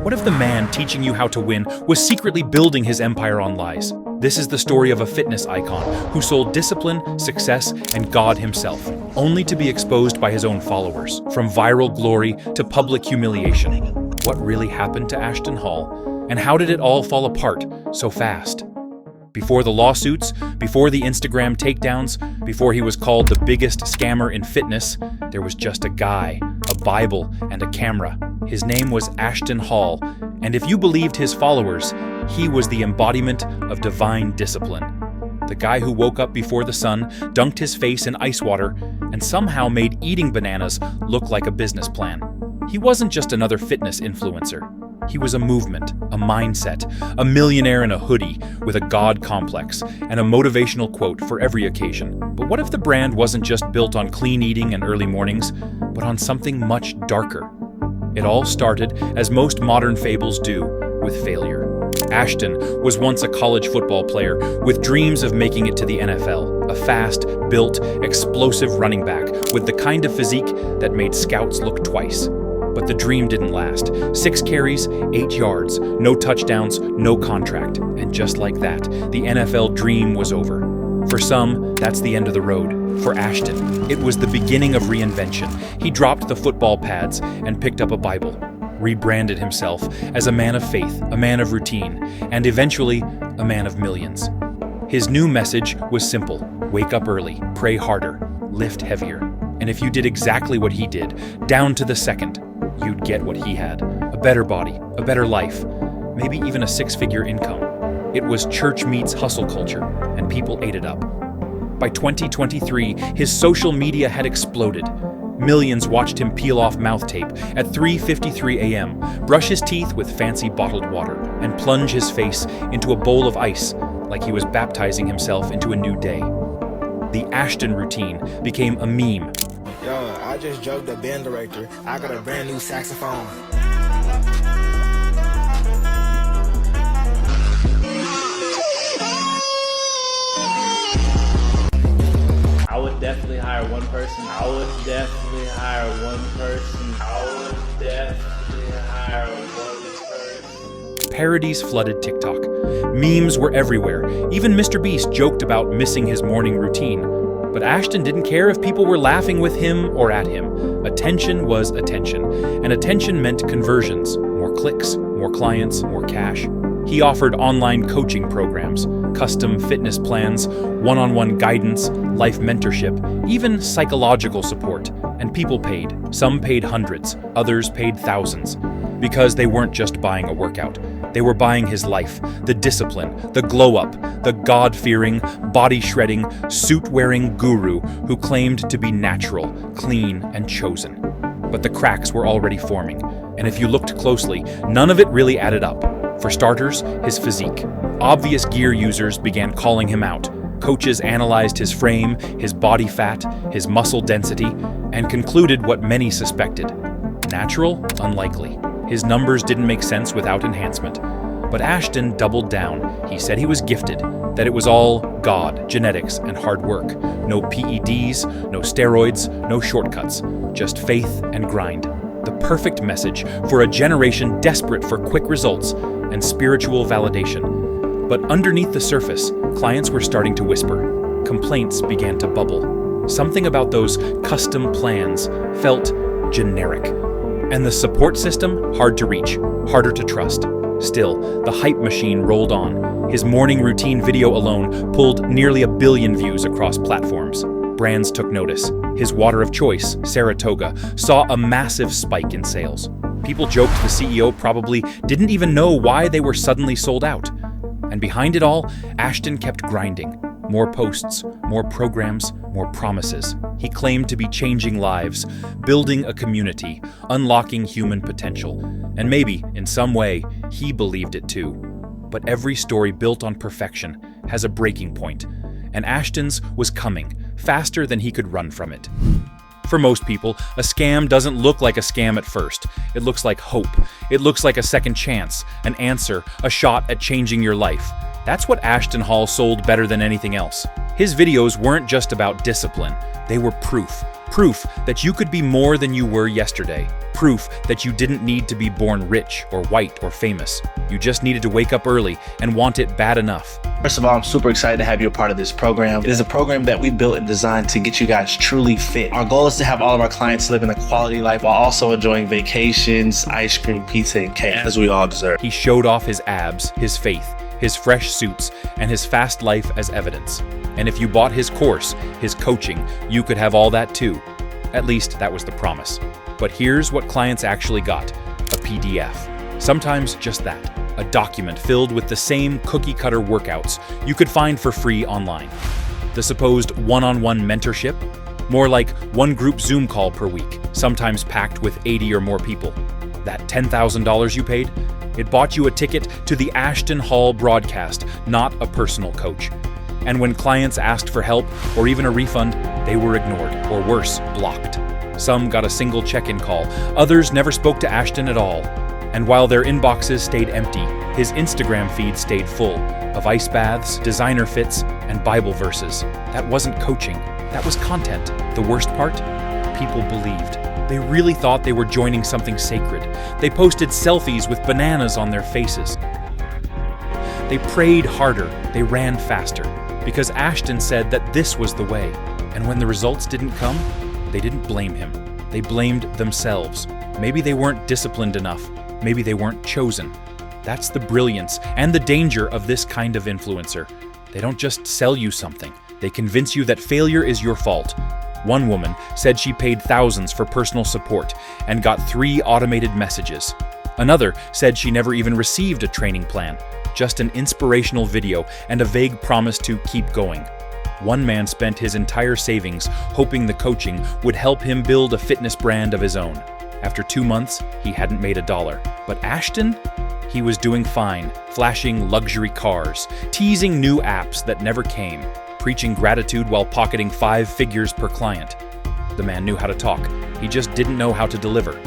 What if the man teaching you how to win was secretly building his empire on lies? This is the story of a fitness icon who sold discipline, success, and God himself, only to be exposed by his own followers, from viral glory to public humiliation. What really happened to Ashton Hall, and how did it all fall apart so fast? Before the lawsuits, before the Instagram takedowns, before he was called the biggest scammer in fitness, there was just a guy, a Bible, and a camera. His name was Ashton Hall, and if you believed his followers, he was the embodiment of divine discipline. The guy who woke up before the sun, dunked his face in ice water, and somehow made eating bananas look like a business plan. He wasn't just another fitness influencer. He was a movement, a mindset, a millionaire in a hoodie with a God complex, and a motivational quote for every occasion. But what if the brand wasn't just built on clean eating and early mornings, but on something much darker? It all started, as most modern fables do, with failure. Ashton was once a college football player with dreams of making it to the NFL, a fast, built, explosive running back with the kind of physique that made scouts look twice. But the dream didn't last. 6 carries, 8 yards, no touchdowns, no contract. And just like that, the NFL dream was over. For some, that's the end of the road. For Ashton, it was the beginning of reinvention. He dropped the football pads and picked up a Bible, rebranded himself as a man of faith, a man of routine, and eventually, a man of millions. His new message was simple: wake up early, pray harder, lift heavier. And if you did exactly what he did, down to the second, you'd get what he had: a better body, a better life, maybe even a 6-figure income. It was church meets hustle culture, and people ate it up. By 2023, his social media had exploded. Millions watched him peel off mouth tape at 3:53 a.m., brush his teeth with fancy bottled water, and plunge his face into a bowl of ice like he was baptizing himself into a new day. The Ashton routine became a meme. Yo, I just joked the band director. I got a brand new saxophone. I would definitely hire one person. Parodies flooded TikTok. Memes were everywhere. Even Mr. Beast joked about missing his morning routine. But Ashton didn't care if people were laughing with him or at him. Attention was attention, and attention meant conversions, more clicks, more clients, more cash. He offered online coaching programs, custom fitness plans, one-on-one guidance, life mentorship, even psychological support. And people paid. Some paid hundreds, others paid thousands. Because they weren't just buying a workout. They were buying his life, the discipline, the glow-up, the God-fearing, body-shredding, suit-wearing guru who claimed to be natural, clean, and chosen. But the cracks were already forming, and if you looked closely, none of it really added up. For starters, his physique. Obvious gear users began calling him out. Coaches analyzed his frame, his body fat, his muscle density, and concluded what many suspected. Natural? Unlikely. His numbers didn't make sense without enhancement. But Ashton doubled down. He said he was gifted, that it was all God, genetics, and hard work. No PEDs, no steroids, no shortcuts. Just faith and grind. The perfect message for a generation desperate for quick results and spiritual validation. But underneath the surface, clients were starting to whisper. Complaints began to bubble. Something about those custom plans felt generic. And the support system, hard to reach, harder to trust. Still, the hype machine rolled on. His morning routine video alone pulled nearly 1 billion views across platforms. Brands took notice. His water of choice, Saratoga, saw a massive spike in sales. People joked the CEO probably didn't even know why they were suddenly sold out. And behind it all, Ashton kept grinding. More posts, more programs, more promises. He claimed to be changing lives, building a community, unlocking human potential. And maybe, in some way, he believed it too. But every story built on perfection has a breaking point. And Ashton's was coming, faster than he could run from it. For most people, a scam doesn't look like a scam at first. It looks like hope. It looks like a second chance, an answer, a shot at changing your life. That's what Ashton Hall sold better than anything else. His videos weren't just about discipline. They were proof. Proof that you could be more than you were yesterday. Proof that you didn't need to be born rich or white or famous. You just needed to wake up early and want it bad enough. First of all, I'm super excited to have you a part of this program. It is a program that we built and designed to get you guys truly fit. Our goal is to have all of our clients living a quality life while also enjoying vacations, ice cream, pizza, and cake, as we all deserve. He showed off his abs, his faith, his fresh suits, and his fast life as evidence. And if you bought his course, his coaching, you could have all that too. At least that was the promise. But here's what clients actually got: a PDF. Sometimes just that. A document filled with the same cookie-cutter workouts you could find for free online. The supposed one-on-one mentorship? More like one group Zoom call per week, sometimes packed with 80 or more people. That $10,000 you paid? It bought you a ticket to the Ashton Hall broadcast, not a personal coach. And when clients asked for help or even a refund, they were ignored, or worse, blocked. Some got a single check-in call, others never spoke to Ashton at all. And while their inboxes stayed empty, his Instagram feed stayed full of ice baths, designer fits, and Bible verses. That wasn't coaching, that was content. The worst part? People believed. They really thought they were joining something sacred. They posted selfies with bananas on their faces. They prayed harder, they ran faster, because Ashton said that this was the way. And when the results didn't come, they didn't blame him. They blamed themselves. Maybe they weren't disciplined enough. Maybe they weren't chosen. That's the brilliance and the danger of this kind of influencer. They don't just sell you something. They convince you that failure is your fault. One woman said she paid thousands for personal support and got 3 automated messages. Another said she never even received a training plan, just an inspirational video and a vague promise to keep going. One man spent his entire savings hoping the coaching would help him build a fitness brand of his own. After 2 months, he hadn't made $1. But Ashton? He was doing fine, flashing luxury cars, teasing new apps that never came, preaching gratitude while pocketing 5 figures per client. The man knew how to talk, he just didn't know how to deliver.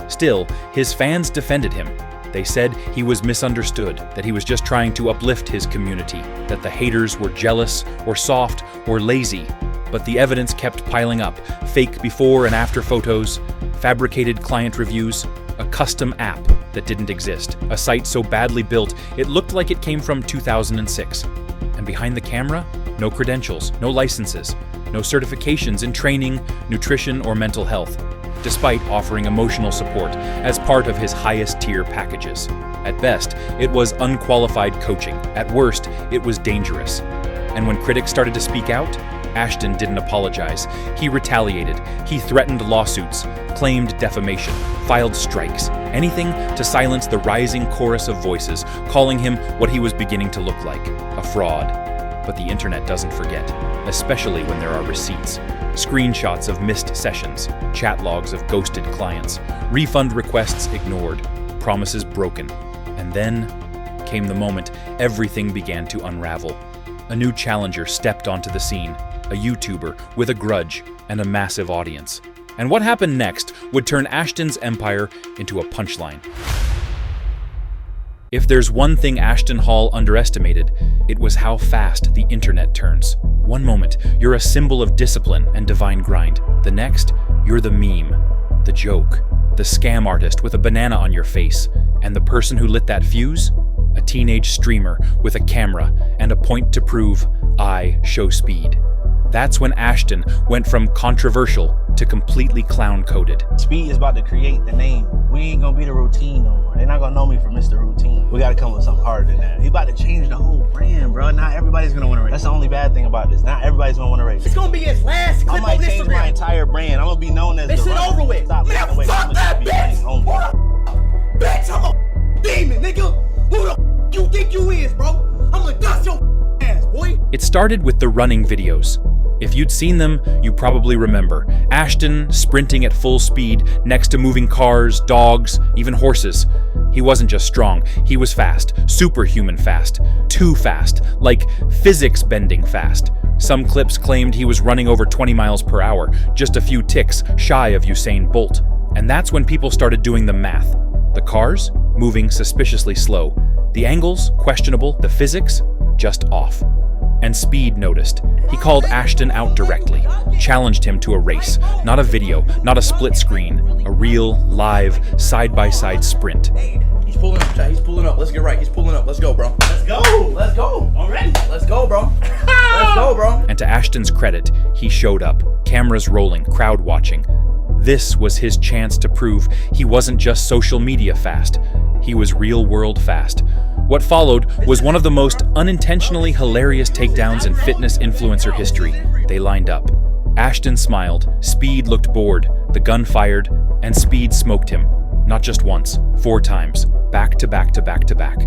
Still, his fans defended him. They said he was misunderstood, that he was just trying to uplift his community, that the haters were jealous or soft or lazy. But the evidence kept piling up: fake before and after photos, fabricated client reviews, a custom app that didn't exist, a site so badly built it looked like it came from 2006. And behind the camera, no credentials, no licenses, no certifications in training, nutrition, or mental health, despite offering emotional support as part of his highest tier packages. At best, it was unqualified coaching. At worst, it was dangerous. And when critics started to speak out, Ashton didn't apologize. He retaliated. He threatened lawsuits, claimed defamation, filed strikes, anything to silence the rising chorus of voices calling him what he was beginning to look like: a fraud. But the internet doesn't forget, especially when there are receipts, screenshots of missed sessions, chat logs of ghosted clients, refund requests ignored, promises broken. And then came the moment everything began to unravel. A new challenger stepped onto the scene, a YouTuber with a grudge and a massive audience. And what happened next would turn Ashton's empire into a punchline. If there's one thing Ashton Hall underestimated, it was how fast the internet turns. One moment, you're a symbol of discipline and divine grind. The next, you're the meme, the joke, the scam artist with a banana on your face. And the person who lit that fuse? A teenage streamer with a camera and a point to prove, I show speed. That's when Ashton went from controversial to completely clown-coded. Speed is about to create the name. We ain't gonna be the routine no more. They're not gonna know me for Mr. Routine. We gotta come with something harder than that. He about to change the whole brand, bro. Not everybody's gonna wanna race. That's the only bad thing about this. Not everybody's gonna wanna race. It's gonna be his last clip I might on change Instagram. my entire brand. I'm gonna be known as This the shit runner. over with. Stop Man, looking away. fuck I'm that gonna be bitch. running only. What up, bitch? I'm a demon, nigga. Who the you think you is, bro? I'm gonna dust your ass, boy. It started with the running videos. If you'd seen them, you probably remember. Ashton sprinting at full speed next to moving cars, dogs, even horses. He wasn't just strong, he was fast, superhuman fast, too fast, like physics bending fast. Some clips claimed he was running over 20 miles per hour, just a few ticks shy of Usain Bolt. And that's when people started doing the math. The cars, moving suspiciously slow. The angles, questionable. The physics, just off. And Speed noticed. He called Ashton out directly, challenged him to a race, not a video, not a split screen, a real, live, side-by-side sprint. He's pulling up, Chad. He's pulling up. Let's get right. He's pulling up. Let's go, bro. Let's go. Let's go. I'm ready. Let's go, bro. Let's go, bro. And to Ashton's credit, he showed up, cameras rolling, crowd watching. This was his chance to prove he wasn't just social media fast, he was real-world fast. What followed was one of the most unintentionally hilarious takedowns in fitness influencer history. They lined up. Ashton smiled, Speed looked bored, the gun fired, and Speed smoked him. Not just once, 4 times, back to back to back to back.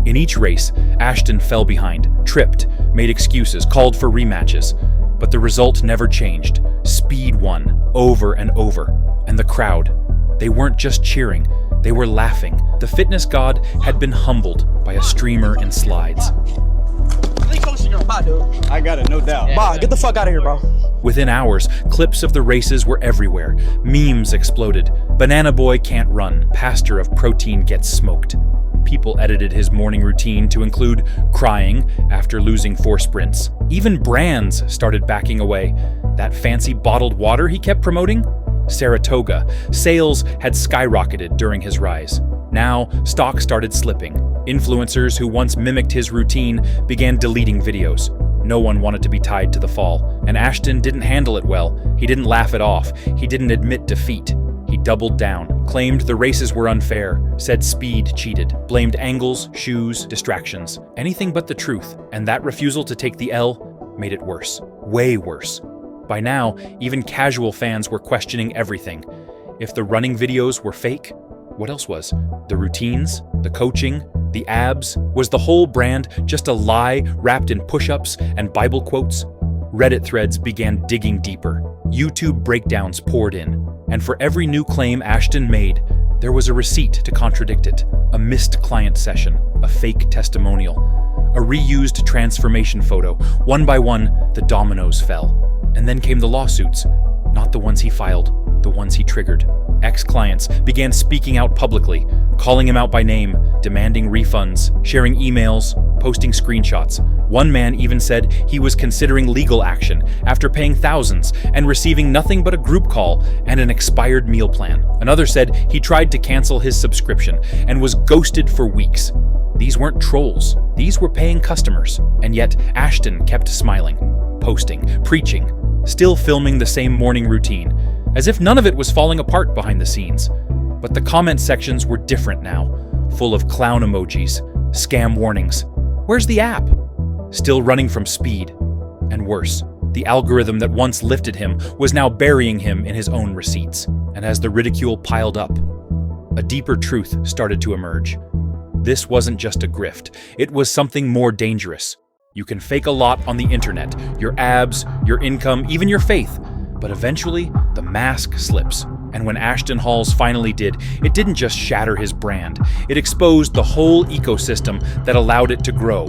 In each race, Ashton fell behind, tripped, made excuses, called for rematches. But the result never changed. Speed won, over and over. And the crowd, they weren't just cheering, they were laughing. The fitness god had been humbled by a streamer in slides. I got it, no doubt. Bah, get the fuck out of here, bro. Within hours, clips of the races were everywhere. Memes exploded. Banana Boy can't run. Pastor of protein gets smoked. People edited his morning routine to include crying after losing 4 sprints. Even brands started backing away. That fancy bottled water he kept promoting? Saratoga. Sales had skyrocketed during his rise. Now, stock started slipping. Influencers who once mimicked his routine began deleting videos. No one wanted to be tied to the fall, and Ashton didn't handle it well. He didn't laugh it off. He didn't admit defeat. He doubled down, claimed the races were unfair, said Speed cheated, blamed angles, shoes, distractions, anything but the truth, and that refusal to take the L made it worse, way worse. By now, even casual fans were questioning everything. If the running videos were fake, what else was? The routines, the coaching, the abs? Was the whole brand just a lie wrapped in push-ups and Bible quotes? Reddit threads began digging deeper. YouTube breakdowns poured in. And for every new claim Ashton made, there was a receipt to contradict it. A missed client session, a fake testimonial, a reused transformation photo. One by one, the dominoes fell. And then came the lawsuits. Not the ones he filed, the ones he triggered. Ex-clients began speaking out publicly, calling him out by name, demanding refunds, sharing emails, posting screenshots. One man even said he was considering legal action after paying thousands and receiving nothing but a group call and an expired meal plan. Another said he tried to cancel his subscription and was ghosted for weeks. These weren't trolls, these were paying customers. And yet Ashton kept smiling, posting, preaching, still filming the same morning routine, as if none of it was falling apart behind the scenes. But the comment sections were different now, full of clown emojis, scam warnings. Where's the app? Still running from Speed. And worse, the algorithm that once lifted him was now burying him in his own receipts. And as the ridicule piled up, a deeper truth started to emerge. This wasn't just a grift, it was something more dangerous. You can fake a lot on the internet, your abs, your income, even your faith. But eventually, the mask slips. And when Ashton Hall's finally did, it didn't just shatter his brand. It exposed the whole ecosystem that allowed it to grow.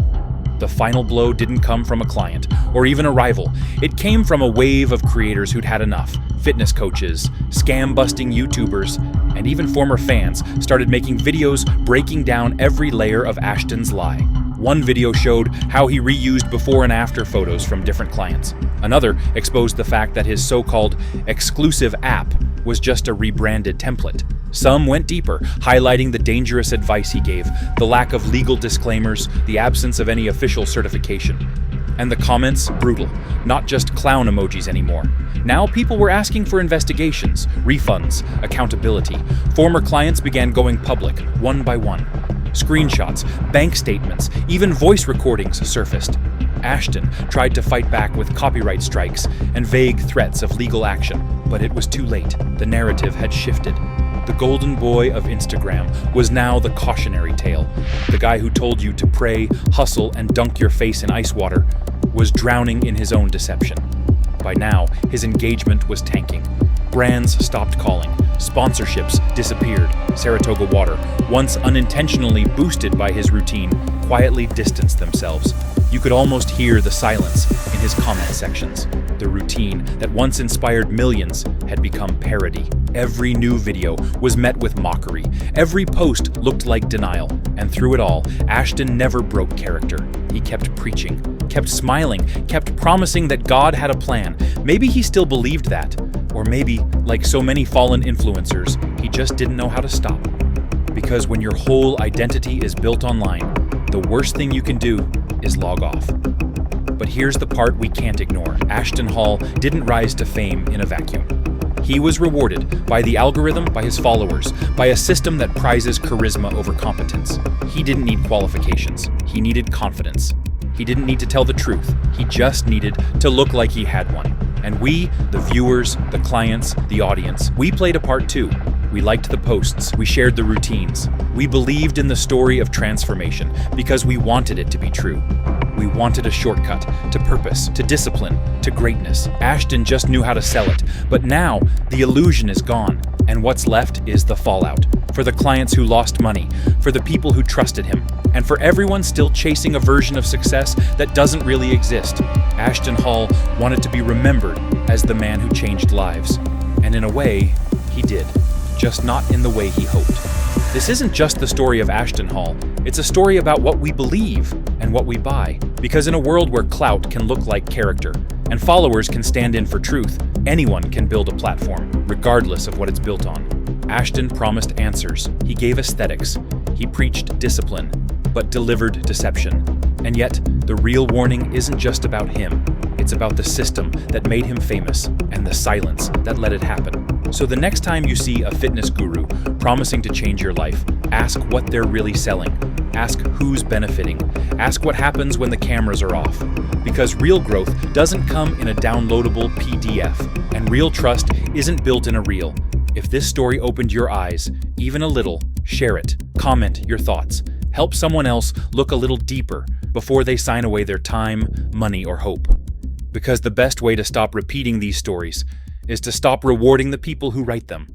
The final blow didn't come from a client, or even a rival. It came from a wave of creators who'd had enough. Fitness coaches, scam-busting YouTubers, and even former fans started making videos breaking down every layer of Ashton's lie. One video showed how he reused before and after photos from different clients. Another exposed the fact that his so-called exclusive app was just a rebranded template. Some went deeper, highlighting the dangerous advice he gave, the lack of legal disclaimers, the absence of any official certification. And the comments, brutal. Not just clown emojis anymore. Now people were asking for investigations, refunds, accountability. Former clients began going public, one by one. Screenshots, bank statements, even voice recordings surfaced. Ashton tried to fight back with copyright strikes and vague threats of legal action, but it was too late. The narrative had shifted. The golden boy of Instagram was now the cautionary tale. The guy who told you to pray, hustle, and dunk your face in ice water was drowning in his own deception. By now, his engagement was tanking. Brands stopped calling. Sponsorships disappeared. Saratoga Water, once unintentionally boosted by his routine, quietly distanced themselves. You could almost hear the silence in his comment sections. The routine that once inspired millions had become parody. Every new video was met with mockery. Every post looked like denial. And through it all, Ashton never broke character. He kept preaching, kept smiling, kept promising that God had a plan. Maybe he still believed that. Or maybe, like so many fallen influencers, he just didn't know how to stop. Because when your whole identity is built online, the worst thing you can do is log off. But here's the part we can't ignore. Ashton Hall didn't rise to fame in a vacuum. He was rewarded by the algorithm, by his followers, by a system that prizes charisma over competence. He didn't need qualifications. He needed confidence. He didn't need to tell the truth. He just needed to look like he had one. And we, the viewers, the clients, the audience, we played a part too. We liked the posts. We shared the routines. We believed in the story of transformation because we wanted it to be true. We wanted a shortcut to purpose, to discipline, to greatness. Ashton just knew how to sell it. But now, the illusion is gone. And what's left is the fallout. For the clients who lost money, for the people who trusted him, and for everyone still chasing a version of success that doesn't really exist. Ashton Hall wanted to be remembered as the man who changed lives. And in a way, he did. Just not in the way he hoped. This isn't just the story of Ashton Hall. It's a story about what we believe and what we buy. Because in a world where clout can look like character, and followers can stand in for truth, anyone can build a platform, regardless of what it's built on. Ashton promised answers. He gave aesthetics. He preached discipline, but delivered deception. And yet, the real warning isn't just about him. It's about the system that made him famous and the silence that let it happen. So the next time you see a fitness guru promising to change your life, ask what they're really selling. Ask who's benefiting. Ask what happens when the cameras are off. Because real growth doesn't come in a downloadable PDF, and real trust isn't built in a reel. If this story opened your eyes, even a little, share it. Comment your thoughts. Help someone else look a little deeper before they sign away their time, money, or hope. Because the best way to stop repeating these stories is to stop rewarding the people who write them.